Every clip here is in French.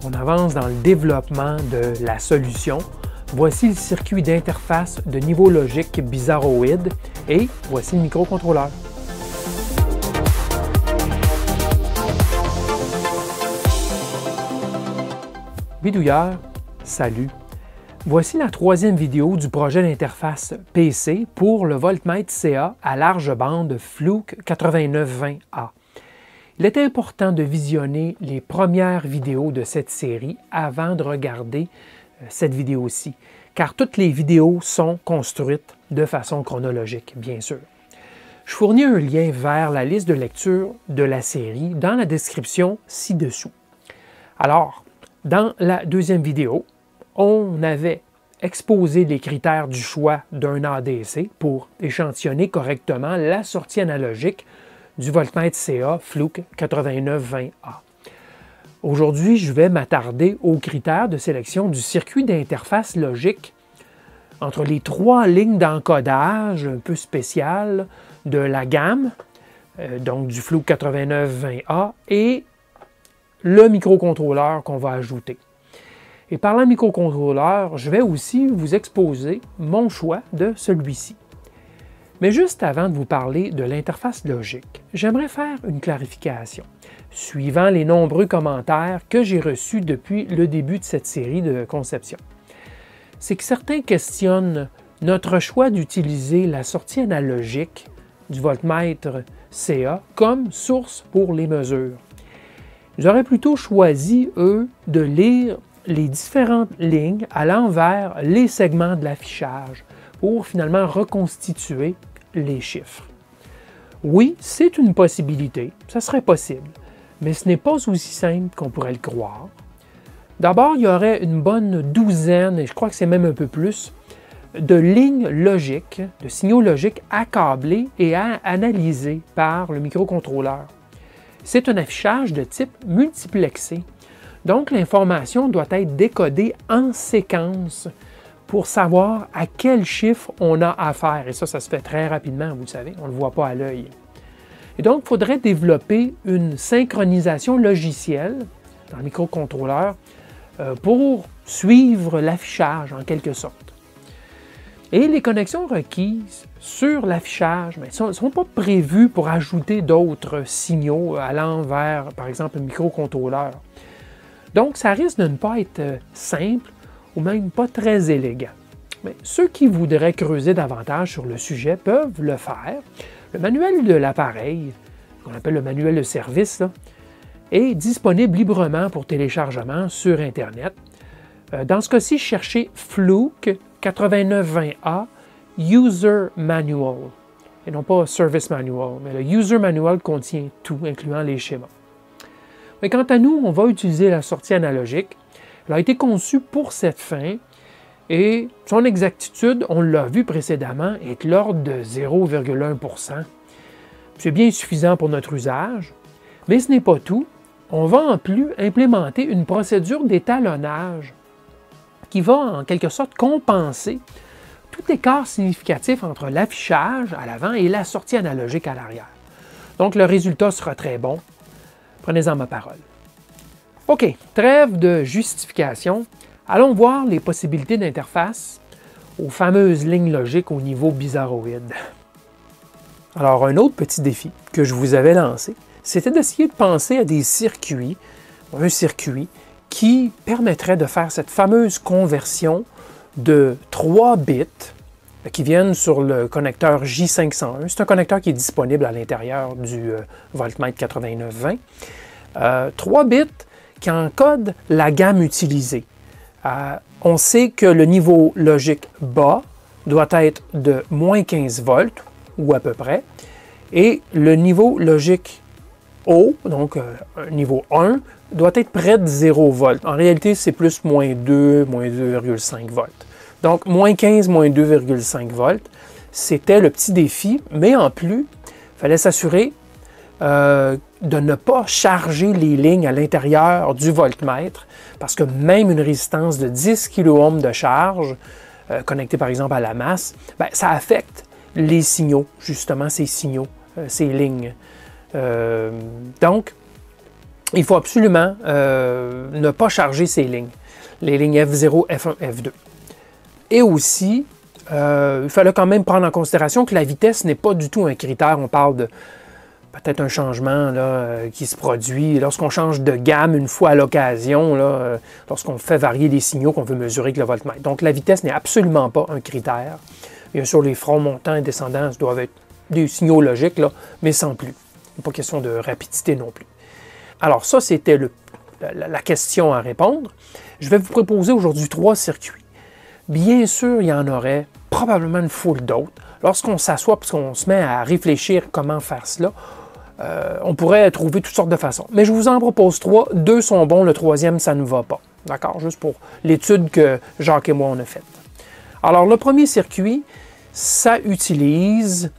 on avance dans le développement de la solution. Voici le circuit d'interface de niveau logique bizarroïde et voici le microcontrôleur. Bidouilleur, salut! Voici la troisième vidéo du projet d'interface PC pour le voltmètre CA à large bande Fluke 8920A. Il est important de visionner les premières vidéos de cette série avant de regarder cette vidéo-ci, car toutes les vidéos sont construites de façon chronologique, bien sûr. Je fournis un lien vers la liste de lecture de la série dans la description ci-dessous. Alors, dans la deuxième vidéo, on avait exposé les critères du choix d'un ADC pour échantillonner correctement la sortie analogique du voltmètre CA Fluke 8920A. Aujourd'hui, je vais m'attarder aux critères de sélection du circuit d'interface logique entre les trois lignes d'encodage un peu spéciales de la gamme, donc du Fluke 8920A, et le microcontrôleur qu'on va ajouter. Et parlant de microcontrôleur, je vais aussi vous exposer mon choix de celui-ci. Mais juste avant de vous parler de l'interface logique, j'aimerais faire une clarification, suivant les nombreux commentaires que j'ai reçus depuis le début de cette série de conception. C'est que certains questionnent notre choix d'utiliser la sortie analogique du voltmètre CA comme source pour les mesures. Ils auraient plutôt choisi, eux, de lire les différentes lignes allant vers les segments de l'affichage pour finalement reconstituer les chiffres. Oui, c'est une possibilité, ça serait possible, mais ce n'est pas aussi simple qu'on pourrait le croire. D'abord, il y aurait une bonne douzaine, et je crois que c'est même un peu plus, de lignes logiques, de signaux logiques accablés et à analyser par le microcontrôleur. C'est un affichage de type multiplexé, donc l'information doit être décodée en séquence pour savoir à quel chiffre on a affaire. Et ça se fait très rapidement, vous le savez, on ne le voit pas à l'œil. Et donc, il faudrait développer une synchronisation logicielle dans le microcontrôleur pour suivre l'affichage en quelque sorte. Et les connexions requises sur l'affichage ne sont pas prévues pour ajouter d'autres signaux allant vers, par exemple, le microcontrôleur. Donc, ça risque de ne pas être simple ou même pas très élégant. Mais ceux qui voudraient creuser davantage sur le sujet peuvent le faire. Le manuel de l'appareil, qu'on appelle le manuel de service, là, est disponible librement pour téléchargement sur Internet. Dans ce cas-ci, cherchez Fluke 8920A User Manual, et non pas Service Manual, mais le User Manual contient tout, incluant les schémas. Mais quant à nous, on va utiliser la sortie analogique. Elle a été conçue pour cette fin et son exactitude, on l'a vu précédemment, est de l'ordre de 0,1%. C'est bien suffisant pour notre usage, mais ce n'est pas tout. On va en plus implémenter une procédure d'étalonnage qui va en quelque sorte compenser tout écart significatif entre l'affichage à l'avant et la sortie analogique à l'arrière. Donc le résultat sera très bon. Prenez-en ma parole. OK, trêve de justification. Allons voir les possibilités d'interface aux fameuses lignes logiques au niveau bizarroïde. Alors, un autre petit défi que je vous avais lancé, c'était d'essayer de penser à des circuits, un circuit qui permettrait de faire cette fameuse conversion de 3 bits qui viennent sur le connecteur J501. C'est un connecteur qui est disponible à l'intérieur du voltmètre 8920. 3 bits qui encodent la gamme utilisée. On sait que le niveau logique bas doit être de moins 15 volts, ou à peu près, et le niveau logique haut, donc niveau 1, doit être près de 0 volts. En réalité, c'est plus moins 2, moins 2,5 volts. Donc, moins 15, moins 2,5 volts, c'était le petit défi, mais en plus, il fallait s'assurer de ne pas charger les lignes à l'intérieur du voltmètre, parce que même une résistance de 10 kΩ de charge, connectée par exemple à la masse, ça affecte les signaux, justement ces signaux, ces lignes. Donc, il faut absolument ne pas charger ces lignes, les lignes F0, F1, F2. Et aussi, il fallait quand même prendre en considération que la vitesse n'est pas du tout un critère. On parle de peut-être un changement là, qui se produit lorsqu'on change de gamme une fois à l'occasion, lorsqu'on fait varier les signaux qu'on veut mesurer avec le voltmètre. Donc la vitesse n'est absolument pas un critère. Bien sûr, les fronts montants et descendants doivent être des signaux logiques, là, mais sans plus. Il n'est pas question de rapidité non plus. Alors ça, c'était la question à répondre. Je vais vous proposer aujourd'hui 3 circuits. Bien sûr, il y en aurait probablement une foule d'autres. Lorsqu'on s'assoit et qu'on se met à réfléchir comment faire cela, on pourrait trouver toutes sortes de façons. Mais je vous en propose 3. 2 sont bons, le 3e, ça ne va pas. D'accord? Juste pour l'étude que Jacques et moi, on a faite. Alors, le premier circuit, ça utilise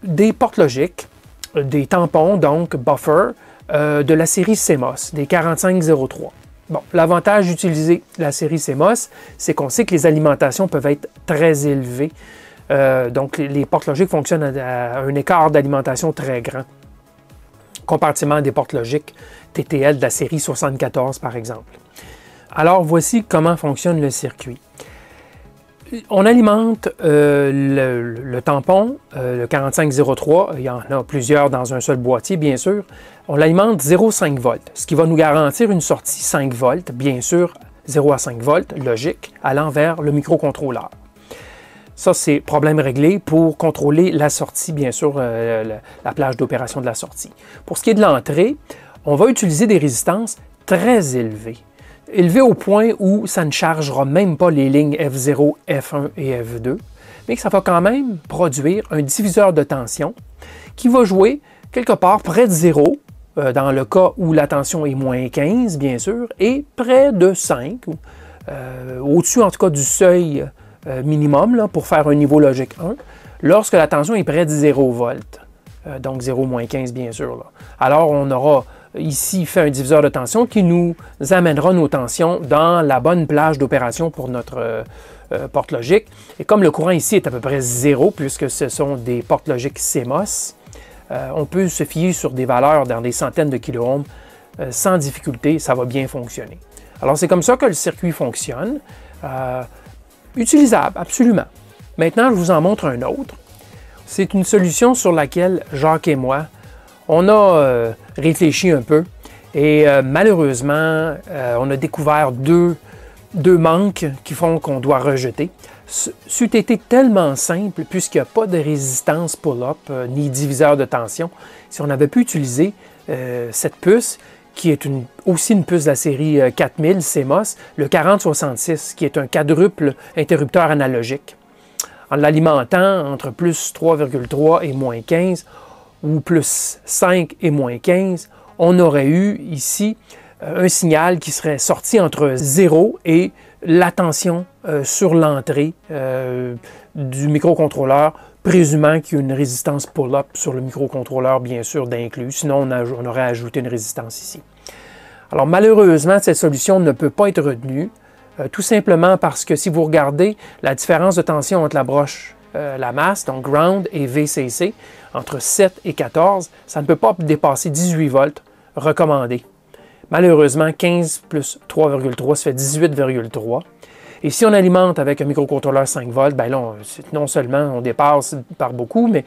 des portes logiques, des tampons, donc buffer, de la série CMOS, des 4503. Bon, l'avantage d'utiliser la série CMOS, c'est qu'on sait que les alimentations peuvent être très élevées. Donc, les portes logiques fonctionnent à un écart d'alimentation très grand, comparativement à des portes logiques TTL de la série 74, par exemple. Alors, voici comment fonctionne le circuit. On alimente le tampon, le 4503, il y en a plusieurs dans un seul boîtier, bien sûr. On l'alimente 0,5 volts, ce qui va nous garantir une sortie 5 volts, bien sûr, 0 à 5 volts, logique, allant vers le microcontrôleur. Ça, c'est problème réglé pour contrôler la sortie, bien sûr, la plage d'opération de la sortie. Pour ce qui est de l'entrée, on va utiliser des résistances très élevées. Élevé au point où ça ne chargera même pas les lignes F0, F1 et F2, mais que ça va quand même produire un diviseur de tension qui va jouer quelque part près de 0, dans le cas où la tension est moins 15, bien sûr, et près de 5, au-dessus en tout cas du seuil minimum là, pour faire un niveau logique 1, lorsque la tension est près de 0 volts, donc 0 moins 15, bien sûr. Là. Alors, on aura ici fait un diviseur de tension qui nous amènera nos tensions dans la bonne plage d'opération pour notre porte logique. Et comme le courant ici est à peu près 0, puisque ce sont des portes logiques CMOS, on peut se fier sur des valeurs dans des centaines de kiloohms sans difficulté, ça va bien fonctionner. Alors c'est comme ça que le circuit fonctionne. Utilisable, absolument. Maintenant, je vous en montre un autre. C'est une solution sur laquelle Jacques et moi, on a réfléchi un peu et malheureusement, on a découvert deux manques qui font qu'on doit rejeter. C'eût été tellement simple, puisqu'il n'y a pas de résistance pull-up ni diviseur de tension, si on avait pu utiliser cette puce, qui est aussi une puce de la série 4000 CMOS, le 4066, qui est un quadruple interrupteur analogique. En l'alimentant entre plus 3,3 et moins 15, ou plus 5 et moins 15, on aurait eu ici un signal qui serait sorti entre 0 et la tension sur l'entrée du microcontrôleur, présumant qu'il y a une résistance pull-up sur le microcontrôleur, bien sûr, d'inclus. Sinon, on aurait ajouté une résistance ici. Alors, malheureusement, cette solution ne peut pas être retenue, tout simplement parce que si vous regardez la différence de tension entre la broche, la masse, donc ground et VCC, entre 7 et 14, ça ne peut pas dépasser 18 volts recommandé. Malheureusement, 15 plus 3,3, ça fait 18,3. Et si on alimente avec un microcontrôleur 5 volts, bien là, non seulement on dépasse par beaucoup, mais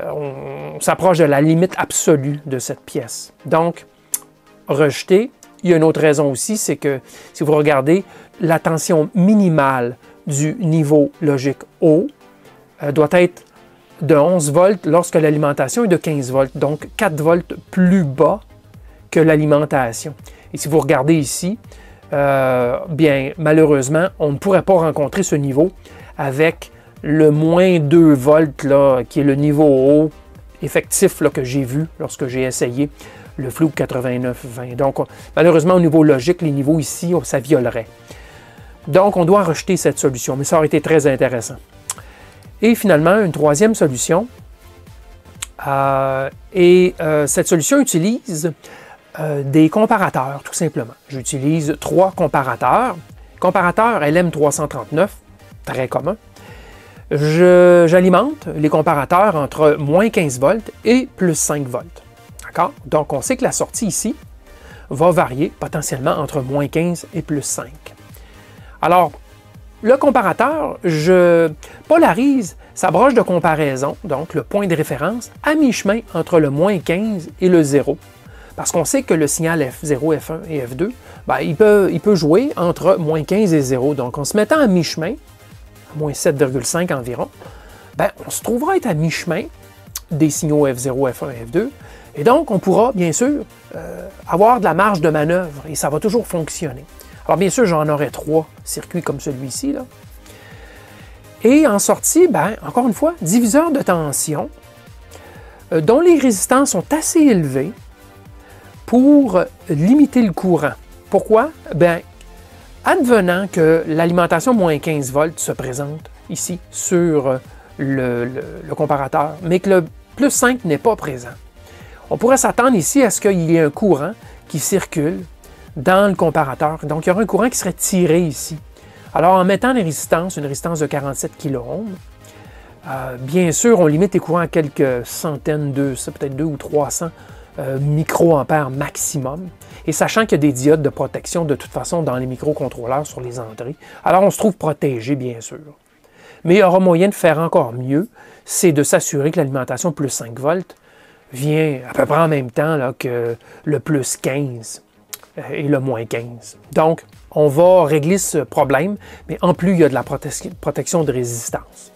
on s'approche de la limite absolue de cette pièce. Donc, rejeté. Il y a une autre raison aussi, c'est que si vous regardez, la tension minimale du niveau logique haut doit être de 11 volts lorsque l'alimentation est de 15 volts, donc 4 volts plus bas que l'alimentation. Et si vous regardez ici, bien malheureusement, on ne pourrait pas rencontrer ce niveau avec le moins 2 volts, là, qui est le niveau haut effectif là, que j'ai vu lorsque j'ai essayé le Fluke 8920. Donc, malheureusement, au niveau logique, les niveaux ici, ça violerait. Donc, on doit rejeter cette solution, mais ça aurait été très intéressant. Et finalement, une troisième solution. Cette solution utilise des comparateurs, tout simplement. J'utilise 3 comparateurs. Comparateur LM339, très commun. J'alimente les comparateurs entre moins 15 volts et plus 5 volts. D'accord? Donc, on sait que la sortie ici va varier potentiellement entre moins 15 et plus 5. Alors, le comparateur, je polarise sa broche de comparaison, donc le point de référence, à mi-chemin entre le moins 15 et le 0. Parce qu'on sait que le signal F0, F1 et F2, ben, il peut jouer entre moins 15 et 0. Donc, en se mettant à mi-chemin, à moins 7,5 environ, ben, on se trouvera être à mi-chemin des signaux F0, F1 et F2. Et donc, on pourra, bien sûr, avoir de la marge de manœuvre et ça va toujours fonctionner. Alors, bien sûr, j'en aurai 3 circuits comme celui-ci, là. Et en sortie, ben, encore une fois, diviseur de tension dont les résistances sont assez élevées pour limiter le courant. Pourquoi? Bien, advenant que l'alimentation moins 15 volts se présente ici sur le comparateur, mais que le plus 5 n'est pas présent, on pourrait s'attendre ici à ce qu'il y ait un courant qui circule dans le comparateur. Donc, il y aurait un courant qui serait tiré ici. Alors, en mettant les résistances, une résistance de 47 kΩ, bien sûr, on limite les courants à quelques centaines peut-être 200 ou 300 microampères maximum. Et sachant qu'il y a des diodes de protection de toute façon dans les microcontrôleurs sur les entrées, alors on se trouve protégé, bien sûr. Mais il y aura moyen de faire encore mieux, c'est de s'assurer que l'alimentation plus 5 volts vient à peu près en même temps là, que le plus 15 et le moins 15. Donc, on va régler ce problème, mais en plus, il y a de la protection de résistance.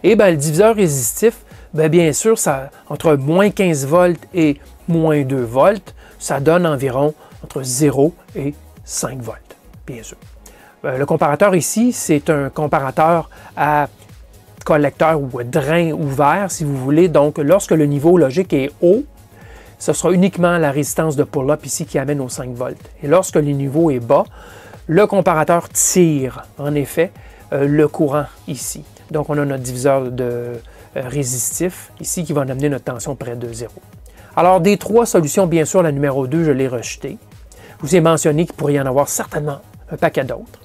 Et bien, le diviseur résistif, bien sûr, ça, entre moins 15 volts et moins 2 volts, ça donne environ entre 0 et 5 volts, bien sûr. Le comparateur ici, c'est un comparateur à collecteur ou drain ouvert, si vous voulez. Donc, lorsque le niveau logique est haut, ce sera uniquement la résistance de pull-up ici qui amène aux 5 volts. Et lorsque le niveau est bas, le comparateur tire, en effet, le courant ici. Donc, on a notre diviseur de résistif ici qui va en amener notre tension près de 0. Alors, des 3 solutions, bien sûr, la numéro 2, je l'ai rejetée. Je vous ai mentionné qu'il pourrait y en avoir certainement un paquet d'autres.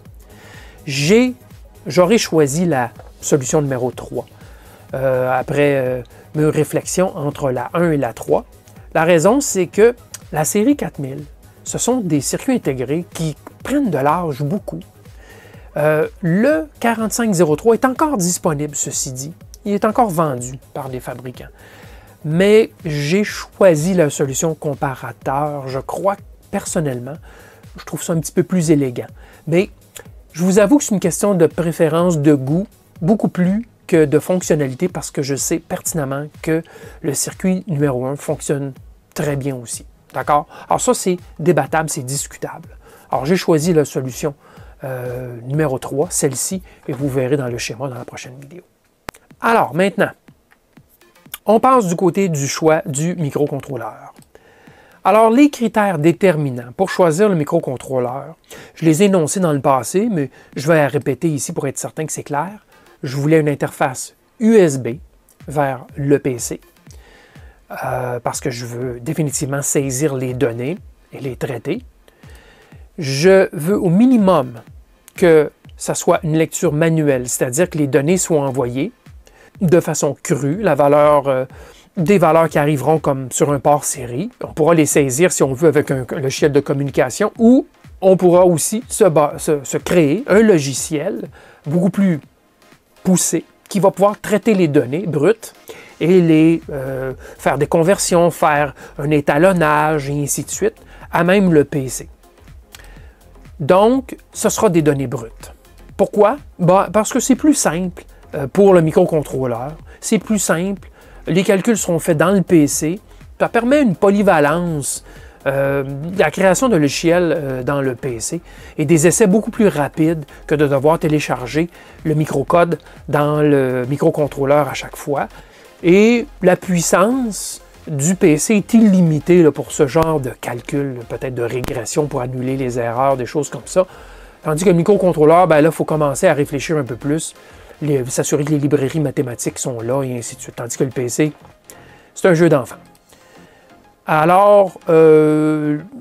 J'aurais choisi la solution numéro 3 après mes réflexions entre la 1 et la 3. La raison, c'est que la série 4000, ce sont des circuits intégrés qui prennent de l'âge beaucoup. Le 4503 est encore disponible, ceci dit. Il est encore vendu par des fabricants. Mais j'ai choisi la solution comparateur. Je crois personnellement, je trouve ça un petit peu plus élégant. Mais je vous avoue que c'est une question de préférence, de goût, beaucoup plus que de fonctionnalité parce que je sais pertinemment que le circuit numéro 1 fonctionne très bien aussi. D'accord? Alors ça, c'est débattable, c'est discutable. Alors j'ai choisi la solution numéro 3, celle-ci, et vous verrez dans le schéma dans la prochaine vidéo. Alors maintenant, on passe du côté du choix du microcontrôleur. Alors, les critères déterminants pour choisir le microcontrôleur, je les ai énoncés dans le passé, mais je vais les répéter ici pour être certain que c'est clair. Je voulais une interface USB vers le PC parce que je veux définitivement saisir les données et les traiter. Je veux au minimum que ça soit une lecture manuelle, c'est-à-dire que les données soient envoyées de façon crue, des valeurs qui arriveront comme sur un port série. On pourra les saisir si on veut avec un logiciel de communication ou on pourra aussi se créer un logiciel beaucoup plus poussé qui va pouvoir traiter les données brutes et faire des conversions, faire un étalonnage et ainsi de suite à même le PC. Donc, ce sera des données brutes. Pourquoi? Parce que c'est plus simple pour le microcontrôleur. C'est plus simple. Les calculs seront faits dans le PC. Ça permet une polyvalence, la création de logiciels dans le PC et des essais beaucoup plus rapides que de devoir télécharger le microcode dans le microcontrôleur à chaque fois. Et la puissance du PC est illimitée là, pour ce genre de calcul, peut-être de régression pour annuler les erreurs, des choses comme ça. Tandis que le microcontrôleur, là, il faut commencer à réfléchir un peu plus, s'assurer que les librairies mathématiques sont là et ainsi de suite. Tandis que le PC, c'est un jeu d'enfant. Alors,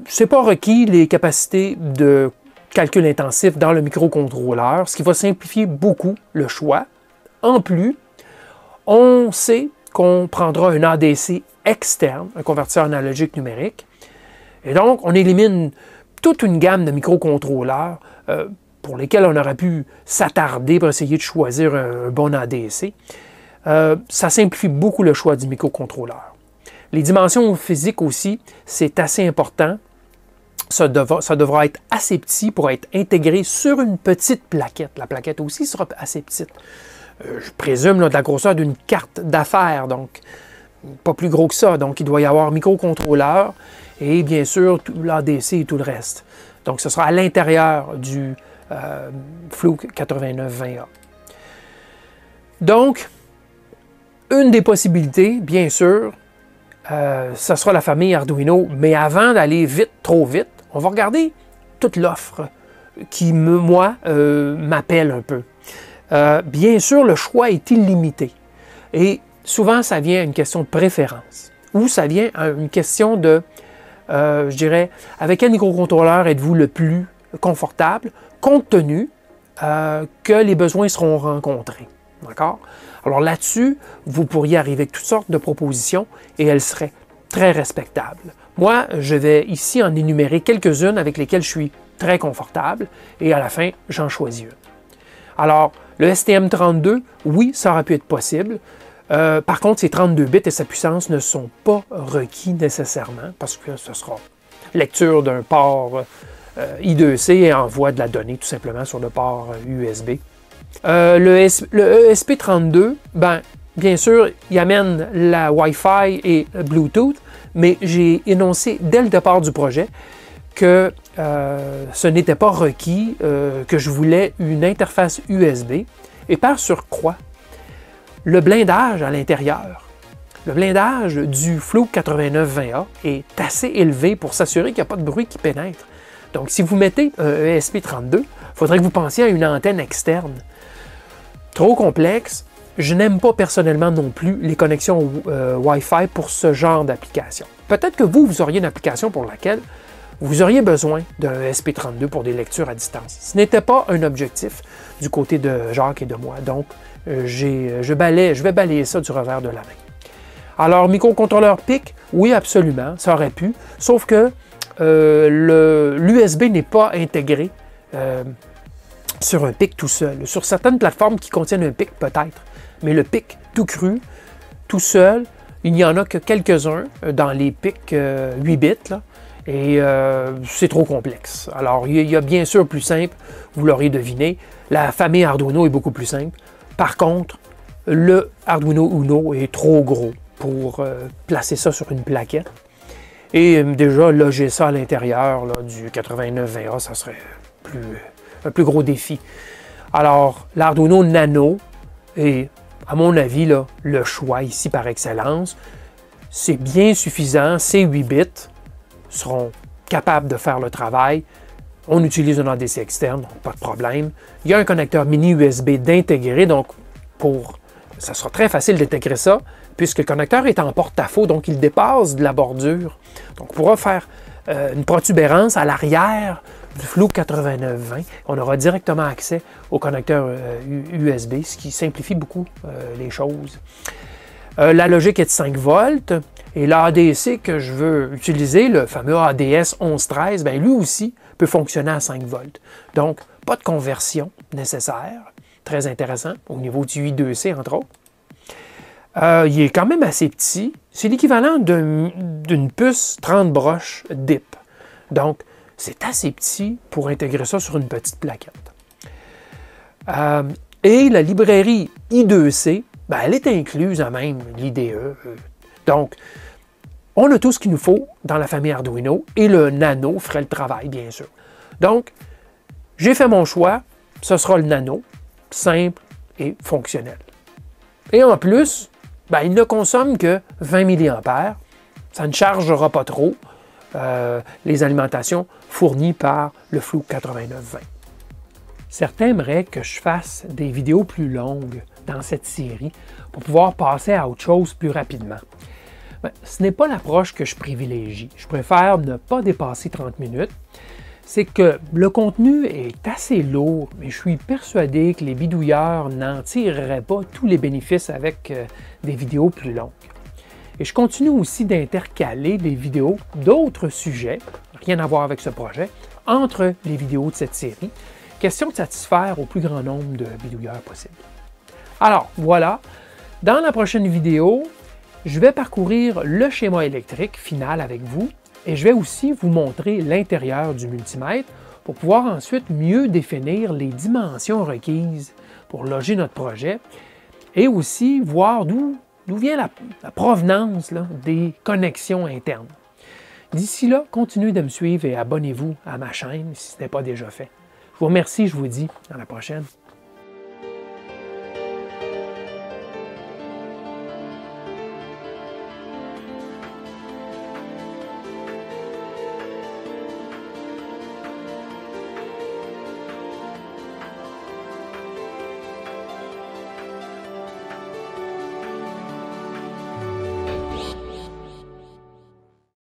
c'est pas requis les capacités de calcul intensif dans le microcontrôleur, ce qui va simplifier beaucoup le choix. En plus, on sait qu'on prendra un ADC externe, un convertisseur analogique numérique. Et donc, on élimine toute une gamme de microcontrôleurs pour lesquels on aurait pu s'attarder pour essayer de choisir un bon ADC. Ça simplifie beaucoup le choix du microcontrôleur. Les dimensions physiques aussi, c'est assez important. Ça devra être assez petit pour être intégré sur une petite plaquette. La plaquette aussi sera assez petite. Je présume là, de la grosseur d'une carte d'affaires, donc pas plus gros que ça. Donc il doit y avoir microcontrôleur et bien sûr l'ADC et tout le reste. Donc ce sera à l'intérieur du Fluke 8920A. Donc, une des possibilités, bien sûr, ce sera la famille Arduino, mais avant d'aller vite, trop vite, on va regarder toute l'offre qui, moi, m'appelle un peu. Bien sûr, le choix est illimité. Et souvent, ça vient à une question de préférence. Ou ça vient à une question de, je dirais, avec quel microcontrôleur êtes-vous le plus confortable, compte tenu que les besoins seront rencontrés. D'accord? Alors là-dessus, vous pourriez arriver avec toutes sortes de propositions et elles seraient très respectables. Moi, je vais ici en énumérer quelques-unes avec lesquelles je suis très confortable et à la fin, j'en choisis une. Alors, le STM32, oui, ça aurait pu être possible. Par contre, ces 32 bits et sa puissance ne sont pas requis nécessairement parce que ce sera lecture d'un port I2C et envoie de la donnée tout simplement sur le port USB. Le ESP32, bien sûr, il amène la Wi-Fi et Bluetooth, mais j'ai énoncé dès le départ du projet que ce n'était pas requis, que je voulais une interface USB et par surcroît, le blindage à l'intérieur. Le blindage du Fluke 8920A est assez élevé pour s'assurer qu'il n'y a pas de bruit qui pénètre. Donc, si vous mettez un ESP32, il faudrait que vous pensiez à une antenne externe. Trop complexe, je n'aime pas personnellement non plus les connexions Wi-Fi pour ce genre d'application. Peut-être que vous auriez une application pour laquelle vous auriez besoin d'un ESP32 pour des lectures à distance. Ce n'était pas un objectif du côté de Jacques et de moi, donc je vais balayer ça du revers de la main. Alors, microcontrôleur PIC, oui, absolument, ça aurait pu, sauf que l'USB n'est pas intégré sur un PIC tout seul. Sur certaines plateformes qui contiennent un PIC, peut-être, mais le PIC tout cru, tout seul, il n'y en a que quelques-uns dans les PIC 8 bits, là, et c'est trop complexe. Alors, il y a bien sûr plus simple, vous l'auriez deviné, la famille Arduino est beaucoup plus simple. Par contre, le Arduino Uno est trop gros pour placer ça sur une plaquette. Et déjà, loger ça à l'intérieur du 8920A, ça serait un plus gros défi. Alors, l'Arduino Nano est, à mon avis, là, le choix ici par excellence. C'est bien suffisant, ces 8 bits seront capables de faire le travail. On utilise un ADC externe, donc pas de problème. Il y a un connecteur mini USB d'intégrer, donc ça sera très facile d'intégrer ça, puisque le connecteur est en porte-à-faux, donc il dépasse de la bordure. Donc on pourra faire une protubérance à l'arrière du Fluke 8920. On aura directement accès au connecteur USB, ce qui simplifie beaucoup les choses. La logique est de 5 volts, et l'ADC que je veux utiliser, le fameux ADS 1113, lui aussi peut fonctionner à 5 volts. Donc, pas de conversion nécessaire. Très intéressant, au niveau du I2C, entre autres. Il est quand même assez petit. C'est l'équivalent d'une puce 30 broches DIP. Donc, c'est assez petit pour intégrer ça sur une petite plaquette. Et la librairie I2C, elle est incluse à même l'IDE. Donc, on a tout ce qu'il nous faut dans la famille Arduino et le Nano ferait le travail, bien sûr. Donc, j'ai fait mon choix. Ce sera le Nano, simple et fonctionnel. Et en plus, il ne consomme que 20 mA. Ça ne chargera pas trop les alimentations fournies par le Fluke 8920. Certains aimeraient que je fasse des vidéos plus longues dans cette série pour pouvoir passer à autre chose plus rapidement. Ce n'est pas l'approche que je privilégie. Je préfère ne pas dépasser 30 minutes. c'est que le contenu est assez lourd, mais je suis persuadé que les bidouilleurs n'en tireraient pas tous les bénéfices avec des vidéos plus longues. Et je continue aussi d'intercaler des vidéos d'autres sujets, rien à voir avec ce projet, entre les vidéos de cette série, question de satisfaire au plus grand nombre de bidouilleurs possible. Alors, voilà, dans la prochaine vidéo, je vais parcourir le schéma électrique final avec vous, et je vais aussi vous montrer l'intérieur du multimètre pour pouvoir ensuite mieux définir les dimensions requises pour loger notre projet et aussi voir d'où vient la provenance des connexions internes. D'ici là, continuez de me suivre et abonnez-vous à ma chaîne si ce n'est pas déjà fait. Je vous remercie, je vous dis à la prochaine.